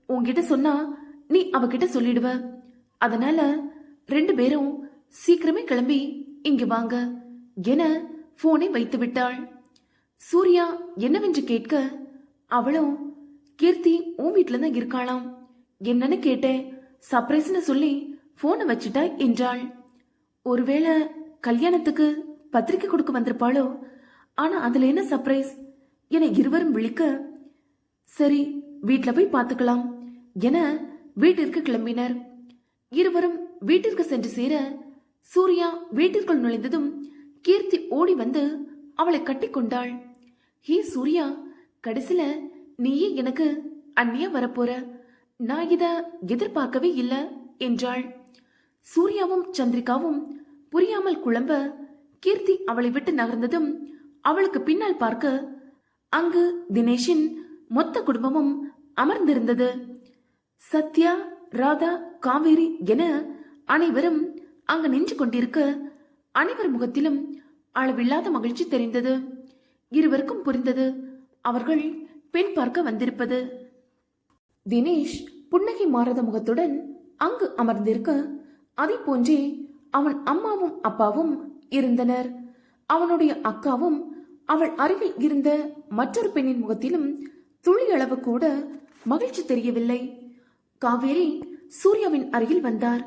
உன்கிட்ட சொன்னா நீ அவகிட்ட சொல்லிடுவ. அதனால 2 பேரும் சீக்கிரமே கிளம்பி இங்க வாங்க என போனை வைத்து விட்டாள். சூர்யா என்னவென்று கேட்க அவளும், கீர்த்தி உன் வீட்டுல தான் இருக்காளாம், என்னன்னு கேட்டேன், சர்ப்ரைஸ்னு சொல்லி போனை வச்சுட்டா என்றாள். ஒருவேளை கல்யாணத்துக்கு பத்திரிக்கை கொடுக்க வந்திருப்பாளோ, ஆனா அதுல என்ன சர்ப்ரைஸ் என இருவரும் விழிக்க, சரி வீட்டுல போய் பார்த்துக்கலாம் என வீட்டிற்கு கிளம்பினர். இருவரும் வீட்டிற்கு சென்று சேர சூர்யா வீட்டிற்குள் நுழைந்ததும் கீர்த்தி ஓடி வந்து அவளை கட்டிக்கொண்டாள். ஹே சூர்யா, கடைசில நீயே எனக்கு அண்ணியா வரப்போற, நான் இத எதிர்பார்க்கவே இல்ல என்றாள். சூர்யாவும் சந்திரிகாவும் புரியாமல் குழம்ப கீர்த்தி அவளை விட்டு நகர்ந்ததும் அவளுக்கு பின்னால் பார்க்க அங்கு தினேஷின் மொத்த குடும்பமும் அமர்ந்திருந்தது. சத்யா, ராதா, காவேரி என அனைவரும் அங்கு நின்று கொண்டிருக்க அனைவர் முகத்திலும் அளவில்லாத மகிழ்ச்சி தெரிந்தது. இருவருக்கும் புரிந்தது அவர்கள் பெண் பார்க்க வந்திருப்பது. தினேஷ் புன்னகை மாறாத முகத்துடன் அங்கு அமர்ந்திருக்க அதை போன்றே அவன் அம்மாவும் அப்பாவும் இருந்தனர். அவனுடைய அக்காவும் அவள் அருகில் இருந்த மற்றொரு பெண்ணின் முகத்திலும் துளி அளவு கூட மகிழ்ச்சி தெரியவில்லை. காவேரி சூர்யாவின் அருகில் வந்தார்.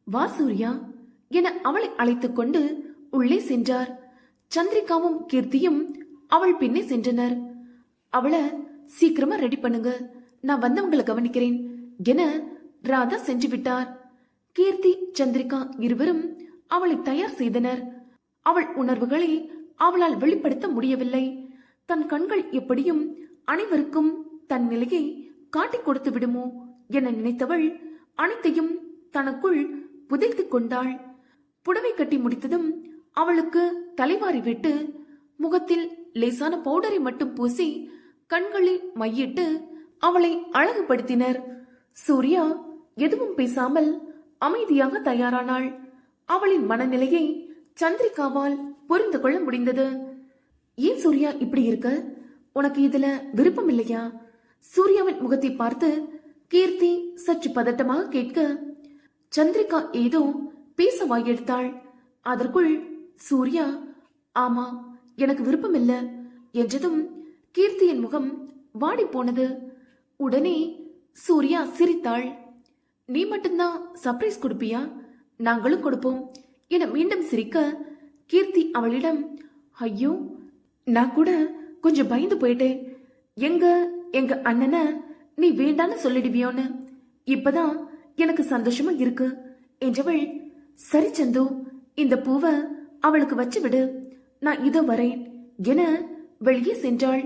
வா சூர்யா என அவளை அழைத்துக் கொண்டு உள்ளே சென்றார். சந்திரிகாவும் கீர்த்தியும் அவள் பின்னே சென்றனர். அவளை சீக்கிரமா ரெடி பண்ணுங்க, நான் வந்தவங்களை கவனிக்கிறேன் என ராதா சென்று விட்டார். கீர்த்தி, சந்திரிகா இருவரும் அவளை தயார் செய்தனர். அவள் உணர்வுகளை அவளால் வெளிப்படுத்த முடியவில்லை. தன் கண்கள் எப்படியும் அனைவருக்கும் தன் நிலையை காட்டிக் கொடுத்து விடுமோ என நினைத்தவள் அனைத்தையும் தனக்குள் புதைத்துக் கொண்டாள். புடவை கட்டி முடித்ததும் அவளுக்கு தலைவாரி விட்டு முகத்தில் லேசான பவுடரை மட்டும் பூசி கண்களில் மையிட்டு அவளை அழகுபடுத்தினர். சூர்யா எதுவும் பேசாமல் அமைதியாக தயாரானாள். அவளின் மனநிலையை சந்திரிகாவால் புரிந்து கொள்ள முடிந்தது. ஏன் சூர்யா இப்படி இருக்க, உனக்கு இதுல விருப்பம் இல்லையா? சூர்யாவின் முகத்தை பார்த்து கீர்த்தி சற்று பதட்டமாக கேட்க சந்திரிகா ஏதோ பேச வாயெடுத்தாள். அதற்குள் சூர்யா, ஆமா எனக்கு விருப்பம் இல்ல என்றதும் கீர்த்தியின் முகம் வாடி போனது. உடனே சூர்யா சிரித்தாள். நீ மட்டும்தான் சர்ப்ரைஸ் கொடுப்பியா, நாங்களும் கொடுப்போம் என மீண்டும் சிரிக்க கீர்த்தி அவளிடம், ஐயோ நான் கூட கொஞ்சம் பயந்து போயிட்டேன், எங்க அண்ணனை நீ வேண்டான்னு சொல்லிடுவியோன்னு, இப்பதான் எனக்கு சந்தோஷமா இருக்கு என்றவள், சரி சந்து இந்த பூவை அவளுக்கு வச்சு விடு, நான் இதோ வரேன் என வெளியே சென்றாள்.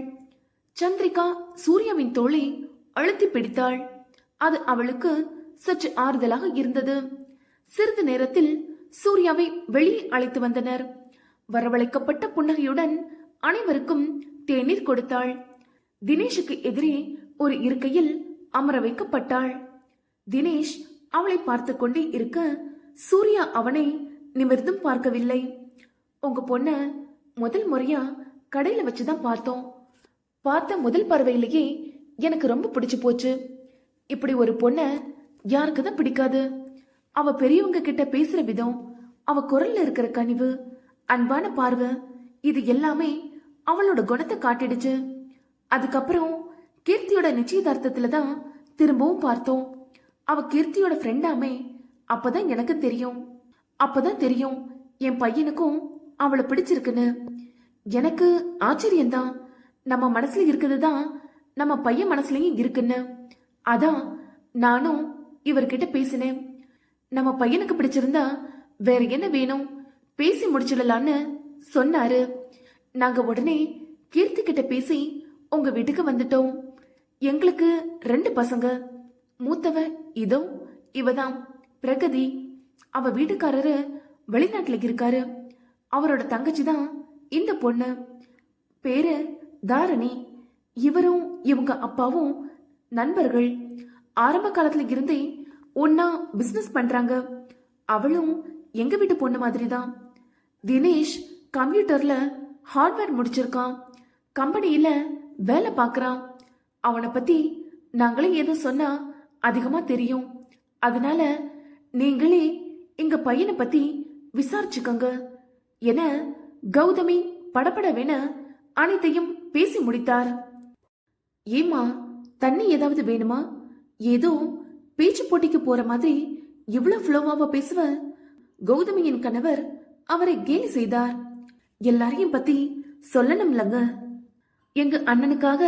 சந்திரிகா சூர்யாவின் தோளை அழுத்தி பிடித்தாள். அது அவளுக்கு சற்று ஆறுதலாக இருந்தது. சிறிது நேரத்தில் சூர்யாவை வெளியே அழைத்து வந்தனர். வரவழைக்கப்பட்ட புன்னகையுடன் அனைவருக்கும் தேநீர் கொடுத்தாள். தினேஷுக்கு எதிரே ஒரு இருக்கையில் அமர வைக்கப்பட்டாள். தினேஷ் அவளை பார்த்து கொண்டே இருக்க சூர்யா அவனை நிமிர்ந்தும் பார்க்கவில்லை. உங்க பொண்ண முதல் முறையா கடையில வச்சுதான் பார்த்தோம். பார்த்த முதல் பார்வையிலேயே எனக்கு ரொம்ப பிடிச்சு போச்சு. இப்படி ஒரு பொண்ண யாருக்குதான் பிடிக்காது? அவ பெரியவங்க கிட்ட பேசுற விதம், அவ குரல்ல இருக்கிற கனிவு, அன்பான பார்வை, இது எல்லாமே அவளோட குணத்தை காட்டிடுச்சு. அதுக்கப்புறம் கீர்த்தியோட நிச்சயதார்த்தத்துல தான் திரும்பவும் பார்த்தோம். அவ கீர்த்தியோட ஃப்ரெண்டாமே. அப்பதான் எனக்கு தெரியும். அப்பதான் தெரியும் என் பையனுக்கும் அவளை பிடிச்சிருக்குன்னு. எனக்கு ஆச்சரியம்தான். நம்ம மனசுல இருக்குதுதான் நம்ம பையன் மனசுலயும் இருக்குன்னு. அதான் நானும் இவர்கிட்ட பேசினேன். நம்ம பையனுக்கு பிடிச்சிருந்தா வேற என்ன வேணும், பேசி முடிச்சிடலான்னு சொன்னாரு. நாங்க உடனே கீர்த்தி கிட்ட பேசி உங்க வீட்டுக்கு வந்துட்டோம். எங்களுக்கு 2 பசங்க. மூத்தவ இதோ இவதான் பிரகதி. அவ வீட்டுக்காரரு வெளிநாட்டுல இருக்காரு. அவரோட தங்கச்சி தான் இந்த பொண்ணு. பேரு தாரணி. இவரும் இவங்க அப்பாவும் நண்பர்கள். ஆரம்ப காலத்துல இருந்தே ஒன்னா பிசினஸ் பண்றாங்க. அவளும் எங்க வீட்டு பொண்ணு மாதிரி தான். தினேஷ் கம்ப்யூட்டர்ல ஹார்ட்வேர் முடிச்சிருக்கான். கம்பெனியில வேலை பார்க்கறான். அவனை பத்தி நாங்களே ஏதோ சொன்னா அதிகமா தெரியும். அதனால நீங்களே எங்க பையனை பத்தி விசாரிச்சுக்கோங்க என கௌதமி படபடவென அனைத்தையும் பேசி முடித்தார். ஏமா, தண்ணி ஏதாவது வேணுமா? ஏதோ பேச்சு போட்டிக்கு போற மாதிரி இவ்வளவு ஃப்ளோவாவா பேசுவ? கௌதமியின் கணவர் அவரை கேலி செய்தார். எல்லாரையும் பத்தி சொல்லணும்லங்க. எங்க அண்ணனுக்காக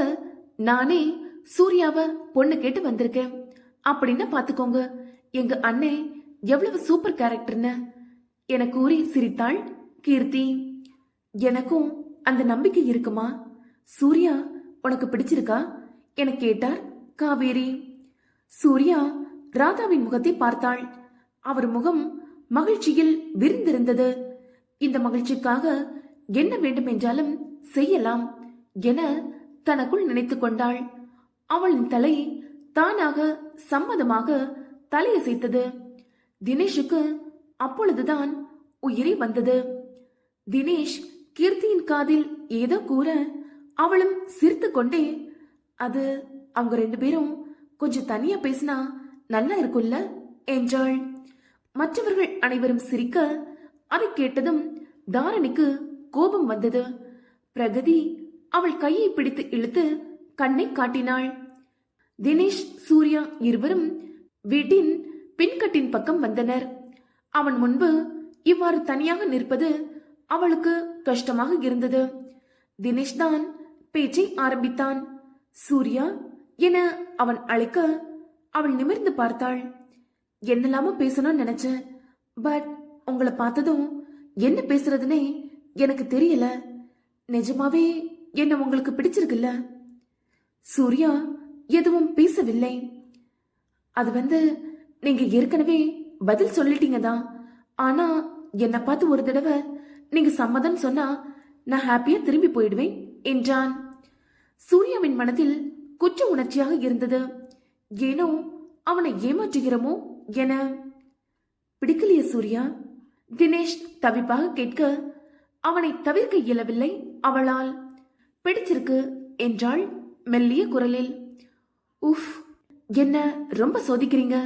நானே சூர்யாவ பொண்ணு கேட்டு வந்திருக்கேன் அப்படின்னு பாத்துக்கோங்க. எங்க அண்ணன் எவ்வளவு சூப்பர் கேரக்டர்னு என கூறி சிரித்தாள் கீர்த்தி. எனக்கும் அந்த நம்பிக்கை இருக்குமா? சூர்யா உனக்கு பிடிச்சிருக்கா என கேட்டார் காவேரி. சூர்யா ராதாவின் முகத்தை பார்த்தாள். அவர் முகம் மகிழ்ச்சியில் விரிந்திருந்தது. இந்த மகிழ்ச்சிக்காக என்ன வேண்டும் என்றாலும் செய்யலாம் என தனக்குள் நினைத்துக் கொண்டாள். அவளின் தலை தானாக சம்மதமாக தலையசைத்தது. தினேஷுக்கு அப்பொழுதுதான் உயிரை வந்தது. தினேஷ் கீர்த்தியின் காதில் ஏதோ கூற அவளும் சிரித்து கொண்டே, அது அவங்க 2 பேரும் கொஞ்சம் தனியா பேசினா நல்லா இருக்கும்ல என்றாள். மற்றவர்கள் அனைவரும் சிரிக்க அதை கேட்டதும் தாரணிக்கு கோபம் வந்தது. பிரகதி அவள் கையை பிடித்து இழுத்து கண்ணை காட்டினாள். தினேஷ், சூர்யா இருவரும் வீட்டின் பின்கட்டின் பக்கம் வந்தனர். அவன் முன்பு இவ்வாறு தனியாக நிற்பது அவளுக்கு கஷ்டமாக இருந்தது. தினேஷ் தான் பேச்சை ஆரம்பித்தான். சூர்யா என அவன் அழைக்க அவள் நிமிர்ந்து பார்த்தாள். என்னெல்லாமோ பேசணும்னு நினைச்சேன், பட் உங்களை பார்த்ததும் என்ன பேசுறதுன்னே எனக்கு தெரியல. நிஜமாவே என்ன உங்களுக்கு பிடிச்சிருக்குல்ல? சூர்யா எதுவும் பேசவில்லை. அது நீங்க ஏற்கனவே பதில் சொல்லிட்டீங்க தான். ஆனா என்ன பார்த்து ஒரு தடவை நீங்க சம்மதம் சொன்னா நான் ஹாப்பியா திரும்பி போயிடுவேன் என்றான். சூர்யாவின் மனதில் குற்ற உணர்ச்சியாக இருந்தது. ஏனோ அவனை ஏமாற்றுகிறோமோ என. பிடிக்கலையே சூர்யா? தினேஷ் தவிப்பாக கேட்க அவனை தவிர்க்க இயலவில்லை அவளால். பிடிச்சிருக்கு என்றாள் மெல்லிய குரலில். உஃப், என்ன ரொம்ப சோதிக்கிறீங்க.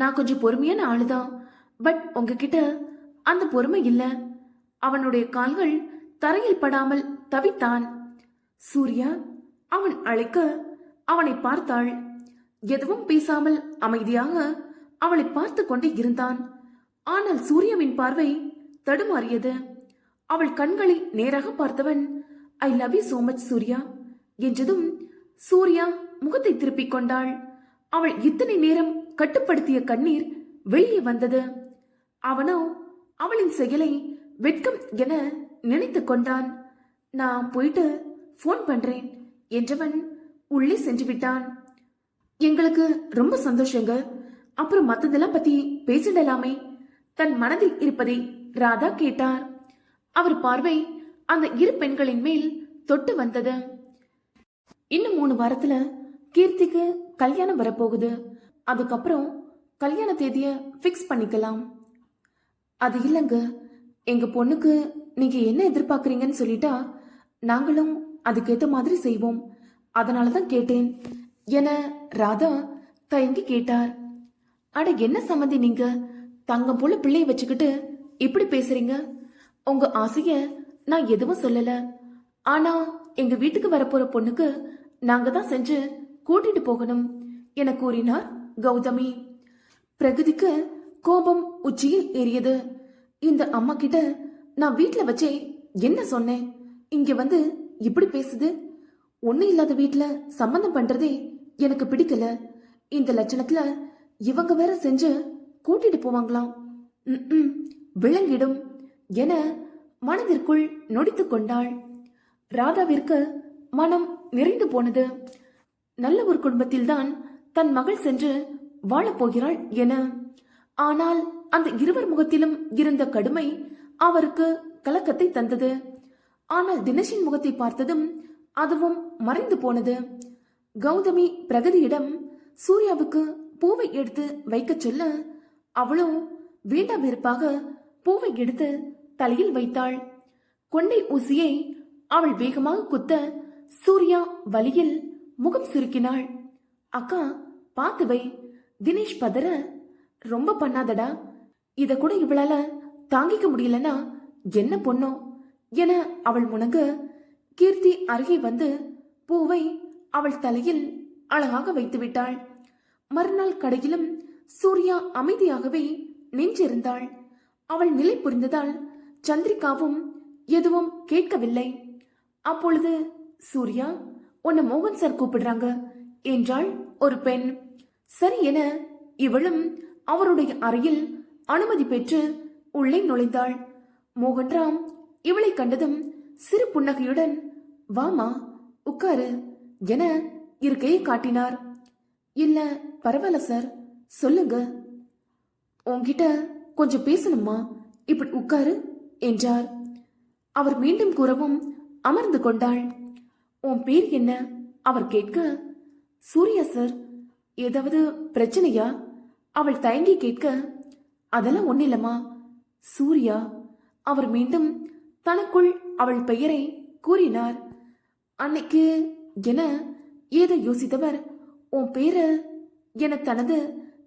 நான் கொஞ்சம் பொறுமையான ஆளுதான், பட் உங்ககிட்ட அந்த பொறுமை இல்ல. அவனுடைய கால்கள் தரையில் படாமல் தவித்தான். சூர்யா அவன் அழைக்க அவனை பார்த்தாள். எதுவும் பேசாமல் அமைதியாக அவளை பார்த்து கொண்டே இருந்தான். ஆனால் சூர்யாவின் பார்வை தடுமாறியது. அவள் கண்களை நேராக பார்த்தவன், I love you so much Surya என்றதும் சூர்யா முகத்தை திருப்பிக் கொண்டாள். அவள் இத்தனை நேரம் கட்டுப்படுத்திய கண்ணீர் வெளியே வந்தது. அவனோ அவளின் செயலை வெட்கம் என நினைத்து கொண்டான். நான் போயிட்டு போன் பண்றேன் என்றவன் உள்ளே சென்று விட்டான். எங்களுக்கு ரொம்ப சந்தோஷங்க. அப்புறம் மத்ததெல்லாம் பத்தி பேசிடலாமே தன் மனதில் இருப்பதை ராதா கேட்டார். அவர் பார்வை அந்த 2 பெண்களின் மேல் தொட்டு வந்தது. இன்னும் 3 வாரத்துல கீர்த்திக்கு கல்யாணம் வரப்போகுது. அதுக்கப்புறம் கல்யாண தேதிய பிக்ஸ் பண்ணிக்கலாம். அது இல்லைங்க, எங்க பொண்ணுக்கு நீங்க என்ன எதிர்பார்க்கறீங்கன்னு சொல்லிட்டா நாங்களும் அதுக்கேத்த மாதிரி செய்வோம். அதனாலதான் கேட்டேன் என ராதா தயங்கி கேட்டார். அட என்ன சம்மந்தி, நீங்க தங்கம் போல பிள்ளைய வச்சுக்கிட்டு இப்படி பேசுறீங்க? உங்க ஆசைய நான் எதுவும் சொல்லல. ஆனா எங்க வீட்டுக்கு வரப்போற பொண்ணுக்கு நாங்க தான் செஞ்சு கூட்டிட்டு போகணும் என கூறினார் கௌதமி. பிரகதிக்கு கோபம் உச்சியில் ஏறியது. இந்த அம்மா கிட்ட நான் வீட்டுல வச்சே என்ன சொன்னேன்? இங்க இப்படி பேசுது. ஒண்ணு இல்லாத வீட்டுல சம்பந்தம் பண்றதே எனக்கு பிடிக்கல. இந்த லட்சணத்துல இவங்க வேற செஞ்சு கூட்டிட்டு போவாங்களாம். விளங்கிடும் என மனதிற்குள் நொடித்துக் கொண்டாள். ராதாவிற்கு மனம் நிறைந்து போனது. நல்ல ஒரு குடும்பத்தில்தான் தன் மகள் சென்று வாழப்போகிறாள் என. ஆனால் அந்த இருவர் முகத்திலும் இருந்த கடுமை அவருக்கு கலக்கத்தை தந்தது. ஆனால் தினேஷின் முகத்தை பார்த்ததும் அதுவும் மறைந்து போனது. கௌதமி பிரகதியிடம் சூர்யாவுக்கு பூவை எடுத்து வைக்க சொல்ல அவளும் வேண்டாம் வெறுப்பாக பூவை எடுத்து தலையில் வைத்தாள். கொண்டை ஊசியை அவள் வேகமாக குத்த சூர்யா வலியில் முகம் சுருக்கினாள். அக்கா பார்த்து வை. தினேஷ் பதற, ரொம்ப பண்ணாதடா. இத கூட இவளால தாங்கிக்க முடியலன்னா என்ன பொண்ணோ என அவள் முணங்க கீர்த்தி அருகே வந்து பூவை அவள் தலையில் அழகாக வைத்து விட்டாள். மறுநாள் கடையிலும் சூர்யா அமைதியாகவே நின்றிருந்தாள். அவள் நிலை புரிந்ததால் சந்திரிகாவும் எதுவும் கேட்கவில்லை. அப்பொழுது சூர்யா, உன்னை மோகன் சார் கூப்பிடுறாங்க என்றாள் ஒரு பெண். சரி என இவளும் அவருடைய அறையில் அனுமதி பெற்று உள்ளே நுழைந்தாள். மோகன்ராம் இவளை கண்டதும் சிறு புன்னகையுடன், வாமா உட்காரு என இருக்கையை காட்டினார். இல்ல பரவாயில்ல சார், சொல்லுங்க. உன்கிட்ட கொஞ்சம் பேசணுமா, இப்படி உட்காரு என்றார். அவர் மீண்டும் கூறவும் அமர்ந்து கொண்டாள். உன் பேர் என்ன அவர் கேட்க, சூர்யா சார். ஏதாவது பிரச்சனையா அவள் தயங்கி கேட்க, அதெல்லாம் ஒன்னில்லம்மா சூர்யா. அவர் மீண்டும் தனக்குள் அவள் பெயரை கூறினார். அன்னைக்கு என ஏதோ யோசித்தவர், உன் பேரை என தனது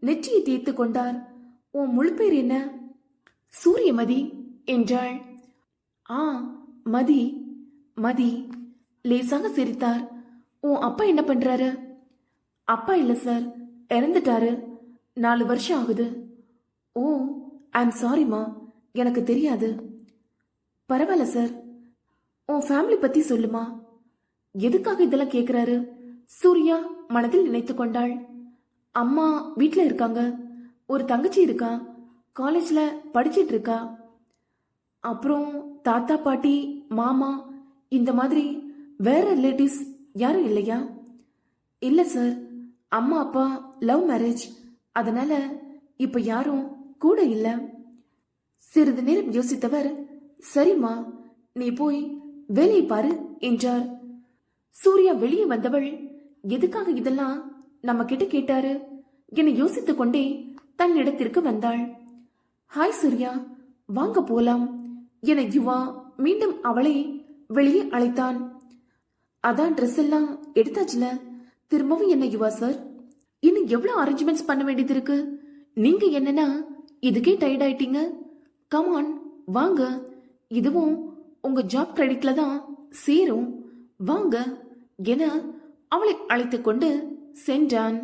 நெற்றியை தேய்த்து கொண்டார். உன் முழு பேர் என்ன? சூரியமதி என்றாள். ஆ, மதி. மதி லேசாக சிரித்தார். உன் அப்பா என்ன பண்றாரு? அப்பா இல்ல சார், இறந்துட்டாரு. 4 வருஷம் ஆகுது. ஓ, ஐம் சாரிம்மா, எனக்கு தெரியாது. பரவாயில்ல சார், உன் ஃபேமிலி பத்தி சொல்லுமா. எதுக்காக இதெல்லாம் கேக்குறாரு? சூர்யா மனதில் நினைத்து கொண்டாள். அம்மா வீட்ல இருக்காங்க, ஒரு தங்கச்சி இருக்கா, காலேஜ்ல படிச்சிட்டு இருக்கா. அப்புறம் தாத்தா பாட்டி மாமா இந்த மாதிரி வேற ரிலேட்டிவ்ஸ் யாரும் இல்லையா? இல்ல சார், அம்மா அப்பா லவ் மேரேஜ், அதனால இப்ப யாரும் கூட இல்ல. சிறிது நேரம் யோசித்தவர், சரிம்மா நீ போய் வேலையை பாரு என்றார். சூர்யா வெளியே வந்தவள், எதுக்காக இதெல்லாம் நம்ம கிட்ட கேட்டாரு என யோசித்துக் கொண்டே தன் இடத்திற்கு வந்தாள். ஹாய் சூர்யா, வாங்க போலாம் என யுவா மீண்டும் அவளை வெளியே அழைத்தான். அதான் ட்ரெஸ் எல்லாம் எடுத்தாச்சுல, திரும்பவும் என்ன யுவா சார், இன்னும் எவ்வளவு அரேஞ்ச்மெண்ட்ஸ் பண்ண வேண்டியது இருக்கு. நீங்க என்னன்னா இதுக்கே டயர்ட் ஆயிட்டீங்க. கமான் வாங்க, இதுவும் உங்க ஜாப் கிரெடிட்ல தான் சேரும், வாங்க என அவளை அழைத்துக் கொண்டு சென்றான்.